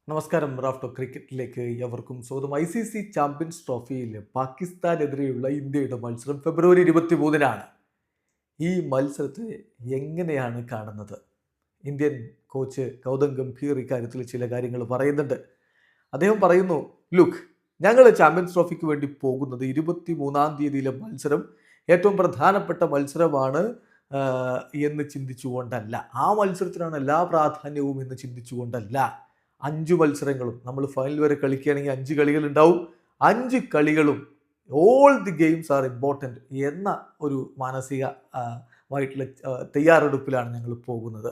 നമസ്കാരം. റാഫ്റ്റോ ക്രിക്കറ്റിലേക്ക് എവർക്കും സ്വാഗതം. ICC champions ട്രോഫിയിൽ പാകിസ്ഥാനെതിരെയുള്ള ഇന്ത്യയുടെ മത്സരം ഫെബ്രുവരി 23-നാണ്. ഈ മത്സരത്തെ എങ്ങനെയാണ് കാണുന്നത്? ഇന്ത്യൻ കോച്ച് ഗൗതം ഗംഭീർ ഇക്കാര്യത്തിൽ ചില കാര്യങ്ങൾ പറയുന്നുണ്ട്. അദ്ദേഹം പറയുന്നു, ലുക്ക്, ഞങ്ങൾ ചാമ്പ്യൻസ് ട്രോഫിക്ക് വേണ്ടി പോകുന്നത് 23-ാം തീയതിയിലെ മത്സരം ഏറ്റവും പ്രധാനപ്പെട്ട മത്സരമാണ് എന്ന് ചിന്തിച്ചുകൊണ്ടല്ല, ആ മത്സരത്തിനാണ് എല്ലാ പ്രാധാന്യവും എന്ന് ചിന്തിച്ചുകൊണ്ടല്ല. 5 മത്സരങ്ങളും നമ്മൾ ഫൈനൽ വരെ കളിക്കുകയാണെങ്കിൽ 5 കളികൾ ഉണ്ടാവും. 5 കളികളും all the games are important എന്ന ഒരു മാനസികമായിട്ടുള്ള തയ്യാറെടുപ്പിലാണ് ഞങ്ങൾ പോകുന്നത്.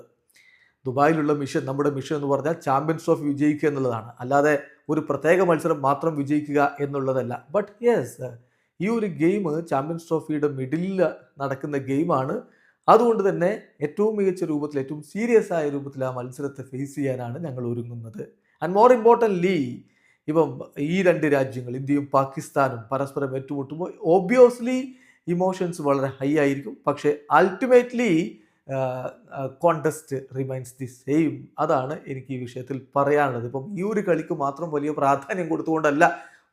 ദുബായിലുള്ള നമ്മുടെ മിഷൻ എന്ന് പറഞ്ഞാൽ ചാമ്പ്യൻസ് ട്രോഫി വിജയിക്കുക എന്നുള്ളതാണ്, അല്ലാതെ ഒരു പ്രത്യേക മത്സരം മാത്രം വിജയിക്കുക എന്നുള്ളതല്ല. ബട്ട് യെസ്, ഈ ഒരു ഗെയിം ചാമ്പ്യൻസ് ട്രോഫിയുടെ മിഡിലിൽ നടക്കുന്ന ഗെയിമാണ്. അതുകൊണ്ട് തന്നെ ഏറ്റവും മികച്ച രൂപത്തിൽ, ഏറ്റവും സീരിയസ് ആയ രൂപത്തിൽ ആ മത്സരത്തെ ഫേസ് ചെയ്യാനാണ് ഞങ്ങൾ ഒരുങ്ങുന്നത്. ആൻഡ് മോർ ഇമ്പോർട്ടൻ്റ്ലി, ഇപ്പം ഈ 2 രാജ്യങ്ങൾ ഇന്ത്യയും പാകിസ്ഥാനും പരസ്പരം ഏറ്റുമുട്ടുമ്പോൾ ഒബ്വിയസ്ലി ഇമോഷൻസ് വളരെ ഹൈ ആയിരിക്കും. പക്ഷേ ultimately contest remains the same. അതാണ് എനിക്ക് ഈ വിഷയത്തിൽ പറയാനുള്ളത്. ഇപ്പം ഈ ഒരു കളിക്ക് മാത്രം വലിയ പ്രാധാന്യം കൊടുത്തുകൊണ്ടല്ല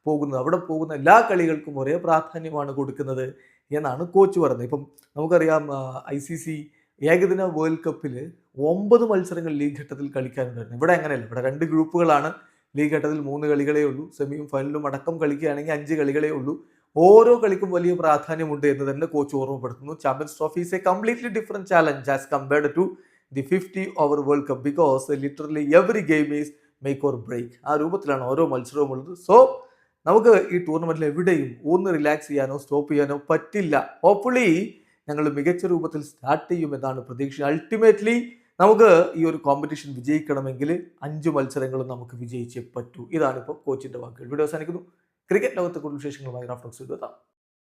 പോകുന്നത്, അവിടെ പോകുന്ന എല്ലാ കളികൾക്കും ഒരേ പ്രാധാന്യമാണ് കൊടുക്കുന്നത് എന്നാണ് കോച്ച് പറയുന്നത്. ഇപ്പം നമുക്കറിയാം, ICC ഏകദിന വേൾഡ് കപ്പിൽ 9 മത്സരങ്ങൾ ലീഗ് ഘട്ടത്തിൽ കളിക്കാനുണ്ടായിരുന്നു. ഇവിടെ അങ്ങനെയല്ല. ഇവിടെ 2 ഗ്രൂപ്പുകളാണ്. ലീഗ് ഘട്ടത്തിൽ 3 കളികളേ ഉള്ളൂ. സെമിയും ഫൈനലും അടക്കം കളിക്കുകയാണെങ്കിൽ 5 കളികളേ ഉള്ളൂ. ഓരോ കളിക്കും വലിയ പ്രാധാന്യമുണ്ട് എന്ന് തന്നെ കോച്ച് ഓർമ്മപ്പെടുത്തുന്നു. Champions trophy is a completely different challenge as compared to the 50 over world cup because literally every game is make or break. ആ രൂപത്തിലാണ് ഓരോ മത്സരവും ഉള്ളത്. സോ നമുക്ക് ഈ ടൂർണമെന്റിൽ എവിടെയും ഒന്ന് റിലാക്സ് ചെയ്യാനോ സ്റ്റോപ്പ് ചെയ്യാനോ പറ്റില്ല. ഹോപ്പ്ഫുള്ളി ഞങ്ങൾ മികച്ച രൂപത്തിൽ സ്റ്റാർട്ട് ചെയ്യുമെന്നാണ് പ്രതീക്ഷ. അൾട്ടിമേറ്റ്ലി നമുക്ക് ഈ ഒരു കോമ്പറ്റീഷൻ വിജയിക്കണമെങ്കിൽ 5 മത്സരങ്ങളും നമുക്ക് വിജയിച്ചേ പറ്റൂ. ഇതാണിപ്പോൾ കോച്ചിന്റെ വാക്കുകൾ. വീഡിയോ അവസാനിക്കുന്നു. ക്രിക്കറ്റ് ലോകത്തെ കൂടുതൽ വിശേഷങ്ങളുമായി റാഫ്റ്റോക്സ് എത്താം.